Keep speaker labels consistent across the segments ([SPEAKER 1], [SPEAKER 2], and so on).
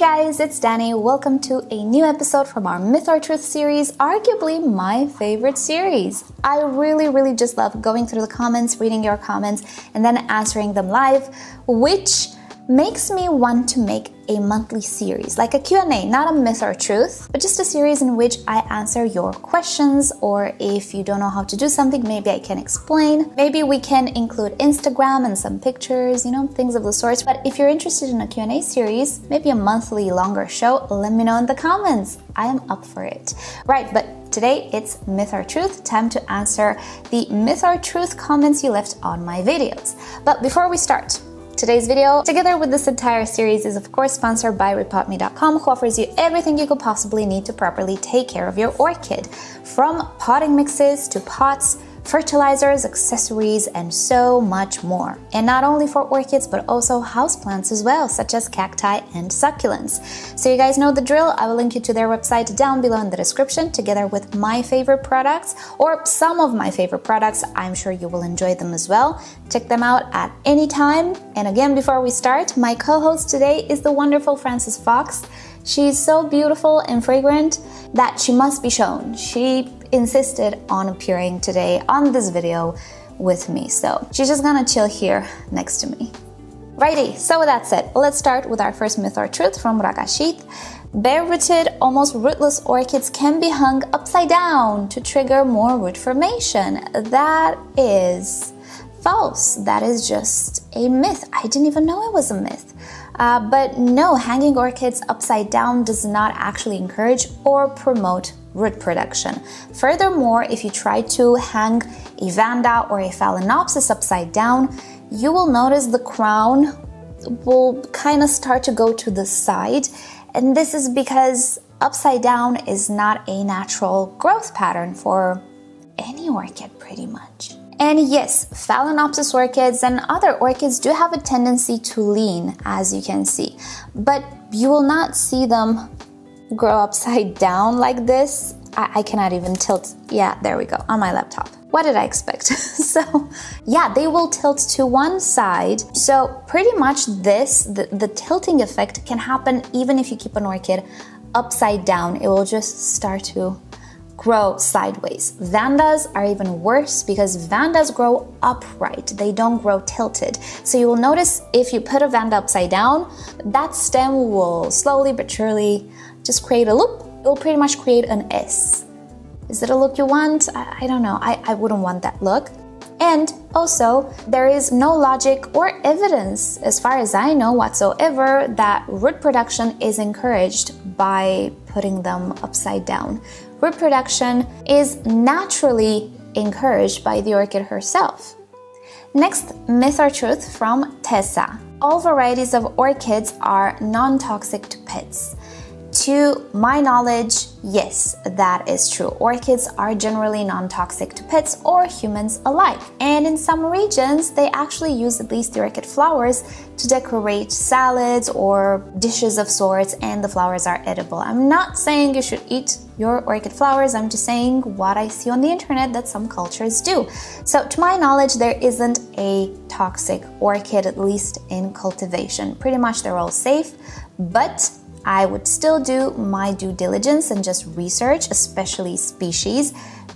[SPEAKER 1] guys, it's Danny. Welcome to a new episode from our Myth or Truth series, arguably my favorite series. I really just love going through the comments, reading your comments, and then answering them live, which makes me want to make a monthly series, like a Q&A, not a myth or truth, but just a series in which I answer your questions, or if you don't know how to do something, maybe I can explain. Maybe we can include Instagram and some pictures, things of the sort. But if you're interested in a Q&A series, maybe a monthly longer show, let me know in the comments. I am up for it. Right, but today it's Myth or Truth, time to answer the Myth or Truth comments you left on my videos. But before we start, today's video, together with this entire series, is of course sponsored by rePotme.com, who offers you everything you could possibly need to properly take care of your orchid. From potting mixes to pots, fertilizers, accessories, and so much more. And not only for orchids, but also houseplants as well, such as cacti and succulents. So you guys know the drill. I will link you to their website down below in the description, together with my favorite products, or some of my favorite products. I'm sure you will enjoy them as well. Check them out at any time. And again, before we start, my co-host today is the wonderful Frances Fox. She's so beautiful and fragrant that she must be shown. She insisted on appearing today on this video with me, so she's just gonna chill here next to me. Righty, so with that said, let's start with our first myth or truth from Rakashit. Bare-rooted, almost rootless orchids can be hung upside down to trigger more root formation. That is false. That is just a myth. I didn't even know it was a myth. But no, hanging orchids upside down does not actually encourage or promote root production. Furthermore, if you try to hang a vanda or a phalaenopsis upside down, you will notice the crown will kind of start to go to the side. And this is because upside down is not a natural growth pattern for any orchid pretty much. And yes, phalaenopsis orchids and other orchids do have a tendency to lean, as you can see, but you will not see them grow upside down like this. I cannot even tilt. Yeah, there we go, on my laptop. What did I expect? So yeah, they will tilt to one side. So pretty much the tilting effect can happen even if you keep an orchid upside down. It will just start to grow sideways. Vandas are even worse because vandas grow upright. They don't grow tilted. So you will notice if you put a vanda upside down, that stem will slowly but surely just create a loop. It will pretty much create an S. Is it a look you want? I don't know. I wouldn't want that look. And also, there is no logic or evidence, as far as I know whatsoever, that root production is encouraged by putting them upside down. Root production is naturally encouraged by the orchid herself. Next, myth or truth from Tessa. All varieties of orchids are non-toxic to pets. To my knowledge, yes, that is true. Orchids are generally non-toxic to pets or humans alike. And in some regions, they actually use at least the orchid flowers to decorate salads or dishes of sorts, and the flowers are edible. I'm not saying you should eat your orchid flowers. I'm just saying what I see on the internet that some cultures do. So to my knowledge, there isn't a toxic orchid, at least in cultivation. Pretty much they're all safe, but I would still do my due diligence and just research, especially species,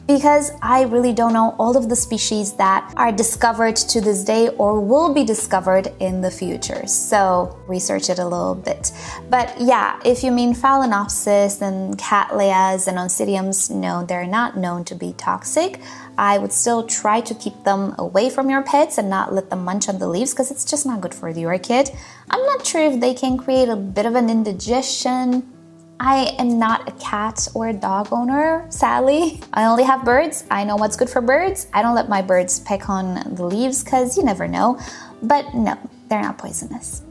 [SPEAKER 1] because I really don't know all of the species that are discovered to this day or will be discovered in the future. So research it a little bit. But yeah, if you mean phalaenopsis and cattleyas and oncidiums, no, they're not known to be toxic. I would still try to keep them away from your pets and not let them munch on the leaves because it's just not good for the orchid. I'm not sure if they can create a bit of an indigestion. I am not a cat or a dog owner, sadly. I only have birds. I know what's good for birds. I don't let my birds peck on the leaves because you never know. But no, they're not poisonous.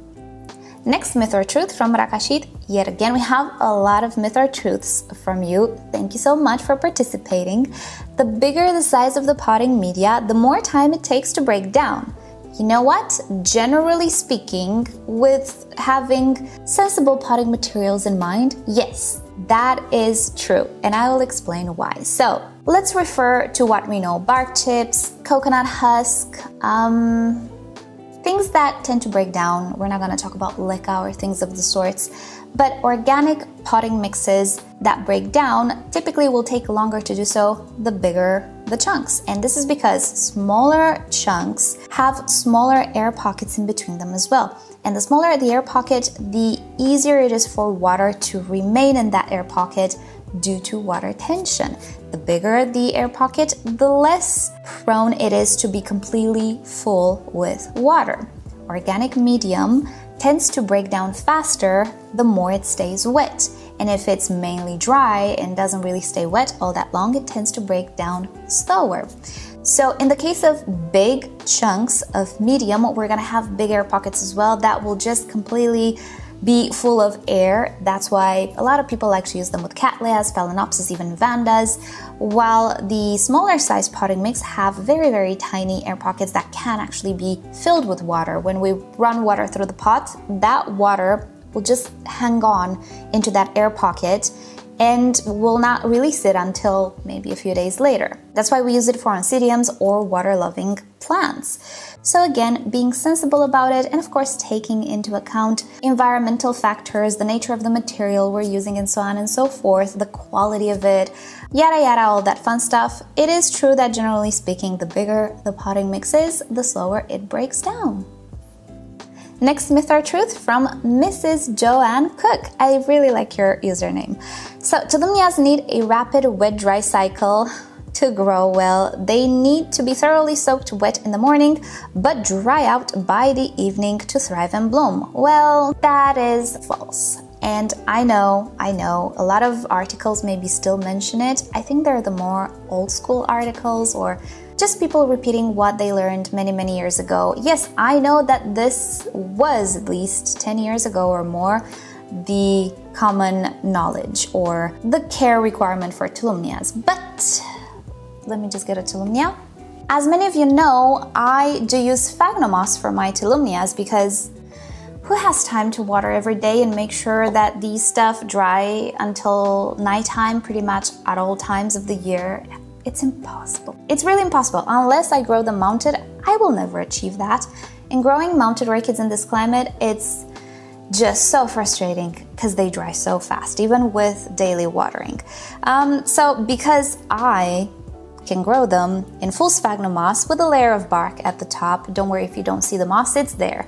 [SPEAKER 1] Next myth or truth from Rakashit. Yet again, we have a lot of myth or truths from you. Thank you so much for participating. The bigger the size of the potting media, the more time it takes to break down. You know what? Generally speaking, with having sensible potting materials in mind, yes, that is true, and I will explain why. So let's refer to what we know: bark chips, coconut husk, things that tend to break down. We're not going to talk about leca or things of the sorts, But organic potting mixes that break down typically will take longer to do so the bigger the chunks. And this is because smaller chunks have smaller air pockets in between them as well. And the smaller the air pocket, the easier it is for water to remain in that air pocket due to water tension. The bigger the air pocket, the less prone it is to be completely full with water. Organic medium tends to break down faster the more it stays wet. And if it's mainly dry and doesn't really stay wet all that long, it tends to break down slower. So in the case of big chunks of medium, we're gonna have big air pockets as well that will just completely be full of air. That's why a lot of people like to use them with Cattleyas, Phalaenopsis, even Vandas, while the smaller size potting mix have very, very tiny air pockets that can actually be filled with water. When we run water through the pot, that water will just hang on into that air pocket and will not release it until maybe a few days later. That's why we use it for oncidiums or water-loving plants. So again, being sensible about it, and of course taking into account environmental factors, the nature of the material we're using and so on and so forth, the quality of it, yada yada, all that fun stuff. It is true that generally speaking, the bigger the potting mix is, the slower it breaks down. Next myth or truth from Mrs. Joanne Cook. I really like your username. So Tolumnias need a rapid wet-dry cycle to grow well. They need to be thoroughly soaked wet in the morning, but dry out by the evening to thrive and bloom. Well, that is false. And I know, a lot of articles maybe still mention it. I think they're the more old school articles or just people repeating what they learned many, many years ago. Yes, I know that this was at least 10 years ago or more the common knowledge or the care requirement for Tolumnias. But let me just get a Tolumnia. As many of you know, I do use sphagnum moss for my Tolumnias because who has time to water every day and make sure that these stuff dry until nighttime pretty much at all times of the year? It's impossible. It's really impossible. Unless I grow them mounted, I will never achieve that. And growing mounted orchids in this climate, it's just so frustrating because they dry so fast, even with daily watering. So because I can grow them in full sphagnum moss with a layer of bark at the top, don't worry if you don't see the moss, it's there.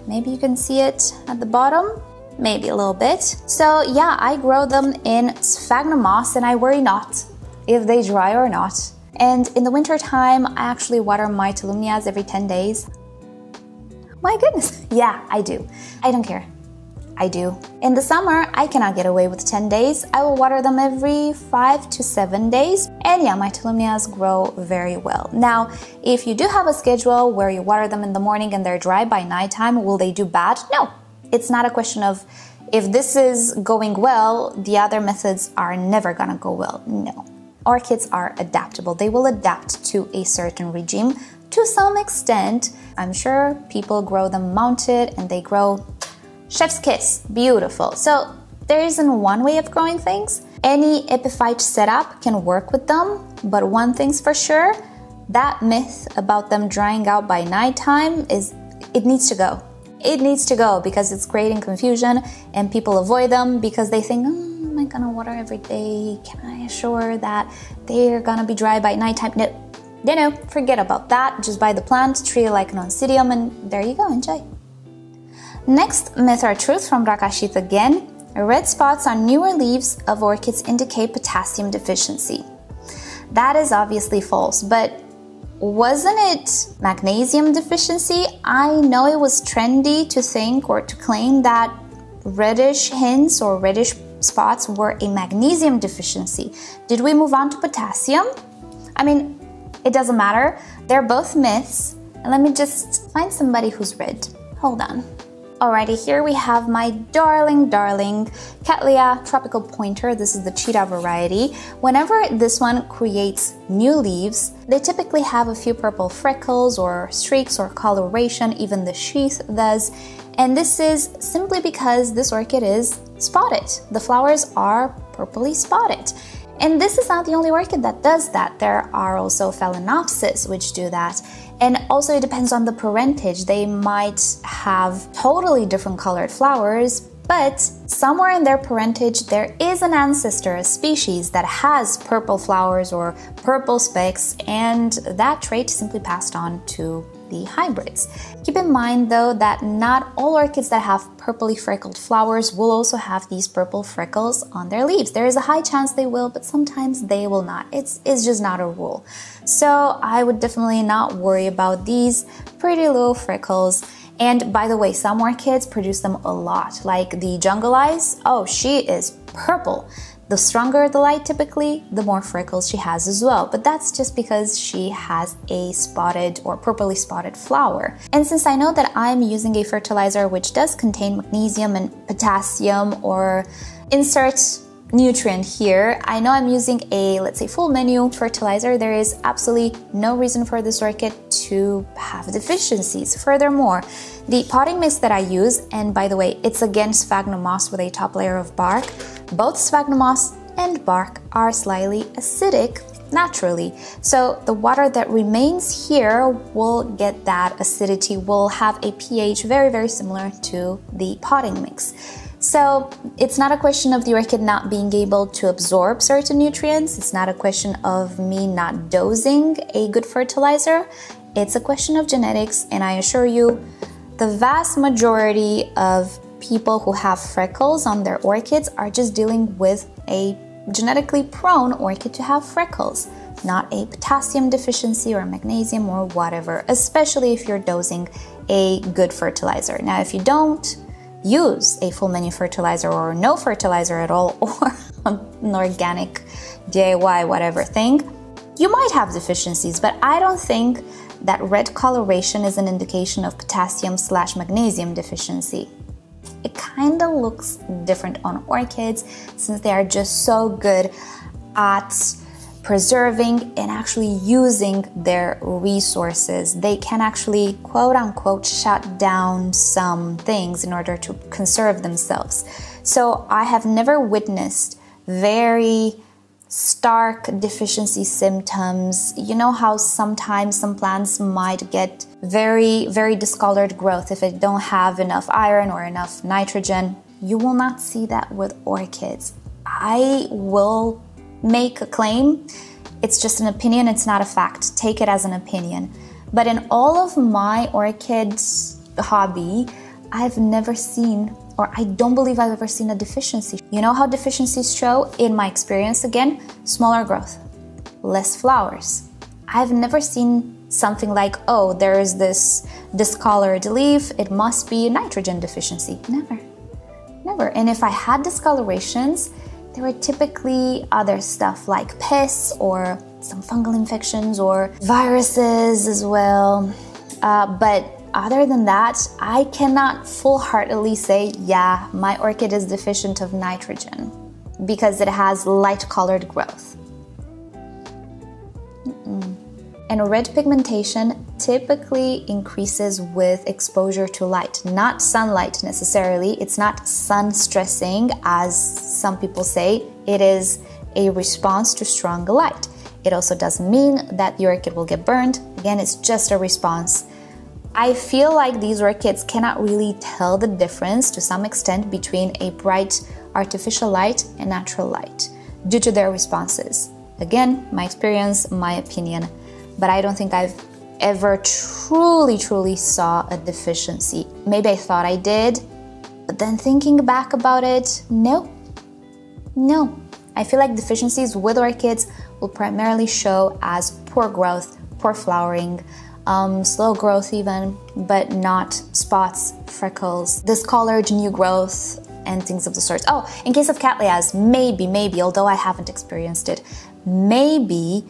[SPEAKER 1] Maybe you can see it at the bottom, maybe a little bit. So yeah, I grow them in sphagnum moss and I worry not if they dry or not. And in the winter time, I actually water my Tolumnias every 10 days. My goodness, yeah, I do. I don't care. I do. In the summer, I cannot get away with 10 days. I will water them every 5 to 7 days. And yeah, my Tolumnias grow very well. Now, if you do have a schedule where you water them in the morning and they're dry by nighttime, will they do bad? No. It's not a question of if this is going well, the other methods are never gonna go well. No. Orchids are adaptable. They will adapt to a certain regime to some extent. I'm sure people grow them mounted and they grow chef's kiss, beautiful. So there isn't one way of growing things. Any epiphyte setup can work with them, but one thing's for sure, that myth about them drying out by nighttime it needs to go. It needs to go because it's creating confusion and people avoid them because they think, am I gonna water every day? Can I assure that they're gonna be dry by nighttime? No, forget about that. Just buy the plant, treat it like an oncidium, and there you go, enjoy. Next myth or truth from Rakashit again. Red spots on newer leaves of orchids indicate potassium deficiency. That is obviously false, but wasn't it magnesium deficiency? I know it was trendy to think or to claim that reddish hints or reddish spots were a magnesium deficiency. Did we move on to potassium? I mean, it doesn't matter. They're both myths. And let me just find somebody who's red. Hold on. Alrighty, here we have my darling Cattleya tropical pointer. This is the cheetah variety. Whenever this one creates new leaves, they typically have a few purple freckles or streaks or coloration, even the sheath does. And this is simply because this orchid is spotted. The flowers are purplely spotted. And this is not the only orchid that does that. There are also Phalaenopsis which do that. And also it depends on the parentage. They might have totally different colored flowers But somewhere in their parentage, there is an ancestor, a species that has purple flowers or purple specks, and that trait simply passed on to the hybrids. Keep in mind though that not all orchids that have purpley freckled flowers will also have these purple freckles on their leaves. There is a high chance they will, but sometimes they will not. It's just not a rule. So I would definitely not worry about these pretty little freckles. And by the way, some orchids produce them a lot, like the Jungle Eyes. Oh, she is purple. The stronger the light typically, the more freckles she has as well. But that's just because she has a spotted or purplely spotted flower. And since I know that I'm using a fertilizer which does contain magnesium and potassium, or insert nutrient here, I know I'm using a, let's say, full menu fertilizer. There is absolutely no reason for this orchid to have deficiencies. Furthermore, the potting mix that I use, and by the way, it's again sphagnum moss with a top layer of bark. Both sphagnum moss and bark are slightly acidic naturally. So the water that remains here will get that acidity, will have a pH very, very similar to the potting mix. So it's not a question of the orchid not being able to absorb certain nutrients. It's not a question of me not dosing a good fertilizer. It's a question of genetics, and I assure you, the vast majority of people who have freckles on their orchids are just dealing with a genetically prone orchid to have freckles, not a potassium deficiency or magnesium or whatever, especially if you're dosing a good fertilizer. Now, if you don't use a full menu fertilizer or no fertilizer at all, or an organic DIY whatever thing, you might have deficiencies, but I don't think that red coloration is an indication of potassium/magnesium deficiency. It kind of looks different on orchids since they are just so good at preserving and actually using their resources. They can actually, quote unquote, shut down some things in order to conserve themselves. So I have never witnessed very stark deficiency symptoms. You know how sometimes some plants might get very, very discolored growth if they don't have enough iron or enough nitrogen. You will not see that with orchids. I will make a claim. It's just an opinion, it's not a fact. Take it as an opinion. But in all of my orchids hobby, I've never seen, or I don't believe I've ever seen, a deficiency. You know how deficiencies show? In my experience, again, smaller growth, less flowers. I've never seen something like, oh, there is this discolored leaf, it must be a nitrogen deficiency. Never, never. And if I had discolorations, they were typically other stuff like pests or some fungal infections or viruses as well. But other than that, I cannot full-heartedly say, yeah, my orchid is deficient of nitrogen because it has light-colored growth. And red pigmentation typically increases with exposure to light, not sunlight necessarily. It's not sun stressing, as some people say. It is a response to strong light. It also doesn't mean that the orchid will get burned. Again, it's just a response. I feel like these orchids cannot really tell the difference to some extent between a bright artificial light and natural light due to their responses. Again, my experience, my opinion. But I don't think I've ever truly saw a deficiency. Maybe I thought I did, but then thinking back about it, no. I feel like deficiencies with orchids will primarily show as poor growth, poor flowering, slow growth even, but not spots, freckles, discolored new growth, and things of the sort. Oh, in case of Cattleyas, maybe, although I haven't experienced it, maybe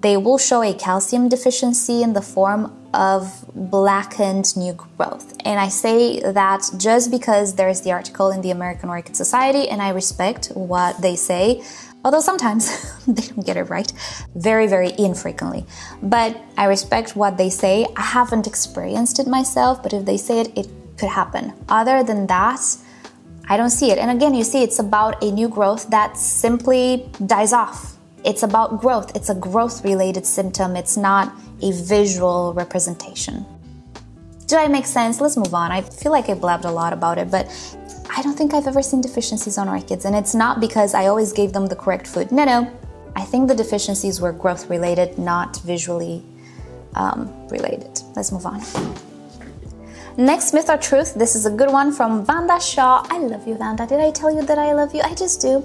[SPEAKER 1] they will show a calcium deficiency in the form of blackened new growth. And I say that just because there's the article in the American Orchid Society, and I respect what they say, although sometimes they don't get it right, very infrequently. But I respect what they say. I haven't experienced it myself, but if they say it, it could happen. Other than that, I don't see it. And again, you see, it's about a new growth that simply dies off. It's about growth. It's a growth-related symptom. It's not a visual representation. Did I make sense? Let's move on. I feel like I blabbed a lot about it, but I don't think I've ever seen deficiencies on orchids, and it's not because I always gave them the correct food. No. I think the deficiencies were growth related, not visually related. Let's move on. Next myth or truth. This is a good one from Vanda Shaw. I love you, Vanda. Did I tell you that I love you? I just do.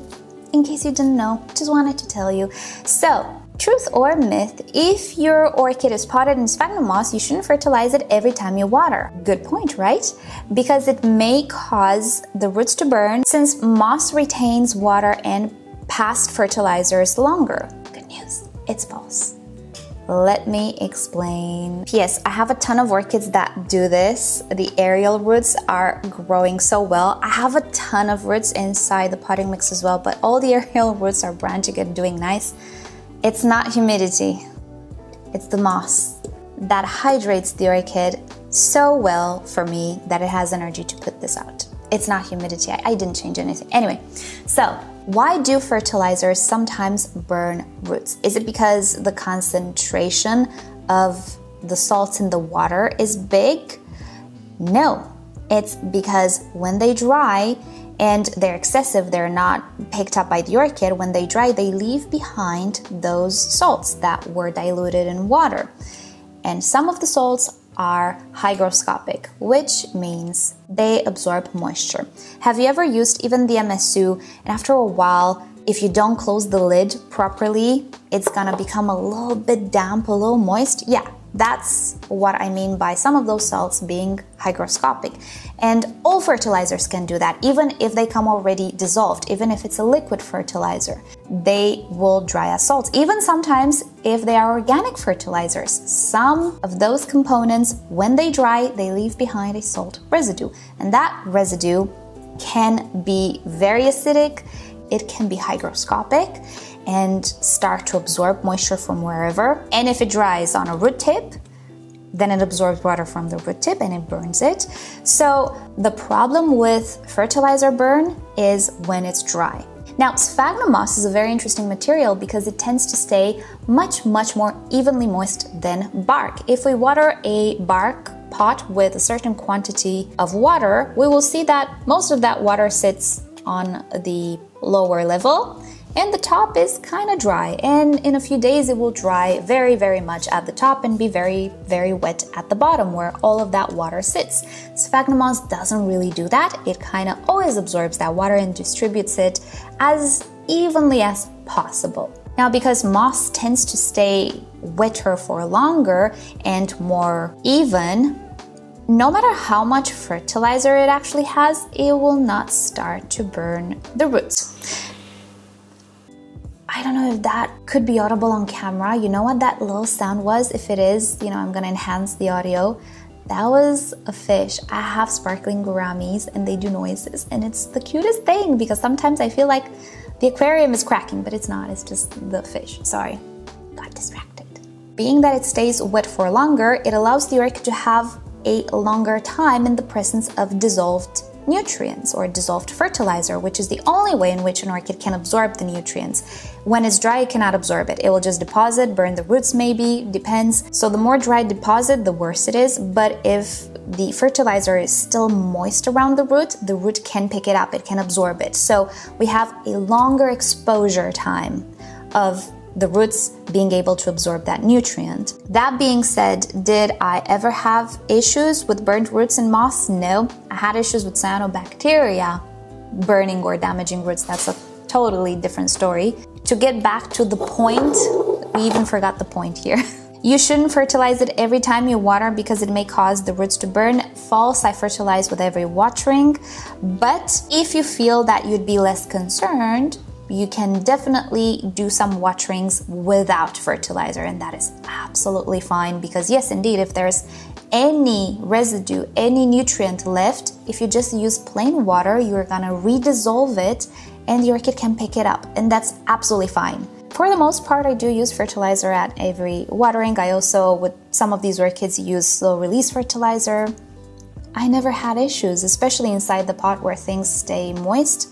[SPEAKER 1] In case you didn't know, just wanted to tell you. So, truth or myth, if your orchid is potted in sphagnum moss, you shouldn't fertilize it every time you water. Good point, right? Because it may cause the roots to burn since moss retains water and past fertilizers longer. Good news, it's false. Let me explain. Yes, I have a ton of orchids that do this. The aerial roots are growing so well. I have a ton of roots inside the potting mix as well, but all the aerial roots are branching and doing nice. It's not humidity, it's the moss that hydrates the orchid so well for me that it has energy to put this out. It's not humidity, I didn't change anything. Anyway, so why do fertilizers sometimes burn roots? Is it because the concentration of the salts in the water is big? No, it's because when they dry, and they're excessive, they're not picked up by the orchid. When they dry, they leave behind those salts that were diluted in water. And some of the salts are hygroscopic, which means they absorb moisture. Have you ever used even the MSU, and after a while, if you don't close the lid properly, it's gonna become a little bit damp, a little moist? Yeah, that's what I mean by some of those salts being hygroscopic. And all fertilizers can do that, even if they come already dissolved, even if it's a liquid fertilizer. They will dry as salts, even sometimes if they are organic fertilizers. Some of those components, when they dry, they leave behind a salt residue. And that residue can be very acidic, it can be hygroscopic, and start to absorb moisture from wherever. And if it dries on a root tip, then it absorbs water from the root tip and it burns it. So the problem with fertilizer burn is when it's dry. Now, sphagnum moss is a very interesting material because it tends to stay much more evenly moist than bark. If we water a bark pot with a certain quantity of water, we will see that most of that water sits on the lower level and the top is kind of dry, and in a few days it will dry very much at the top and be very wet at the bottom where all of that water sits. Sphagnum moss doesn't really do that. It kind of always absorbs that water and distributes it as evenly as possible. Now, because moss tends to stay wetter for longer and more even, no matter how much fertilizer it actually has, it will not start to burn the roots. I don't know if that could be audible on camera. You know what that little sound was? If it is, I'm gonna enhance the audio. That was a fish. I have sparkling gouramis and they do noises, and it's the cutest thing because sometimes I feel like the aquarium is cracking, but it's not, it's just the fish. Sorry, got distracted. Being that it stays wet for longer, it allows the orchid to have a longer time in the presence of dissolved nutrients or dissolved fertilizer, which is the only way in which an orchid can absorb the nutrients. When it's dry, it cannot absorb it. It will just deposit, burn the roots maybe, depends. So the more dry deposit, the worse it is. But if the fertilizer is still moist around the root can pick it up, it can absorb it. So we have a longer exposure time of the roots being able to absorb that nutrient. That being said, did I ever have issues with burnt roots in moss? No. I had issues with cyanobacteria burning or damaging roots. That's a totally different story. To get back to the point, we even forgot the point here. You shouldn't fertilize it every time you water because it may cause the roots to burn. False, I fertilize with every watering. But if you feel that you'd be less concerned, you can definitely do some waterings without fertilizer, and that is absolutely fine because yes, indeed, if there's any residue, any nutrient left, if you just use plain water, you're gonna redissolve it and the orchid can pick it up, and that's absolutely fine. For the most part, I do use fertilizer at every watering. I also, with some of these orchids, use slow release fertilizer. I never had issues, especially inside the pot where things stay moist.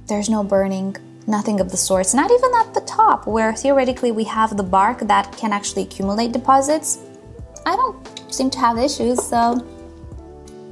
[SPEAKER 1] There's no burning, nothing of the sorts, not even at the top where theoretically we have the bark that can actually accumulate deposits. I don't seem to have issues, so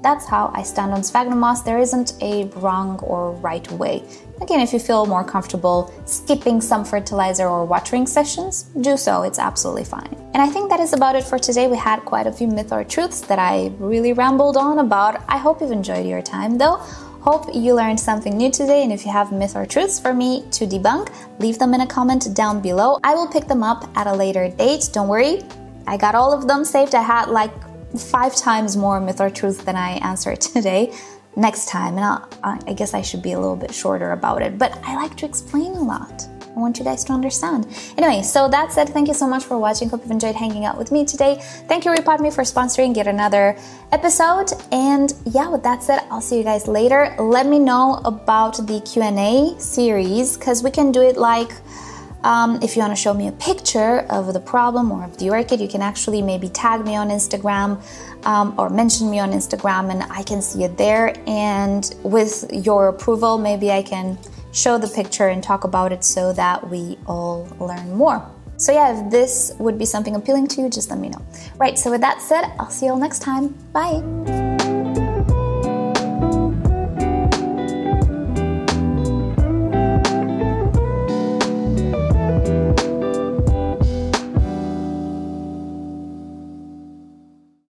[SPEAKER 1] that's how I stand on sphagnum moss. There isn't a wrong or right way. Again, if you feel more comfortable skipping some fertilizer or watering sessions, do so, it's absolutely fine. And I think that is about it for today. We had quite a few myth or truths that I really rambled on about. I hope you've enjoyed your time though. Hope you learned something new today, and if you have myth or truths for me to debunk, leave them in a comment down below. I will pick them up at a later date, don't worry. I got all of them saved. I had like 5 times more myth or truths than I answered today. Next time, and I guess I should be a little bit shorter about it, but I like to explain a lot. I want you guys to understand. Anyway, so that said, thank you so much for watching. Hope you've enjoyed hanging out with me today. Thank you, rePotme, for sponsoring yet another episode. And yeah, with that said, I'll see you guys later. Let me know about the Q&A series, because we can do it like, if you want to show me a picture of the problem or of the orchid, you can actually maybe tag me on Instagram or mention me on Instagram, and I can see it there. And with your approval, maybe I can show the picture and talk about it so that we all learn more. So yeah, if this would be something appealing to you, just let me know. Right, so with that said, I'll see you all next time. Bye!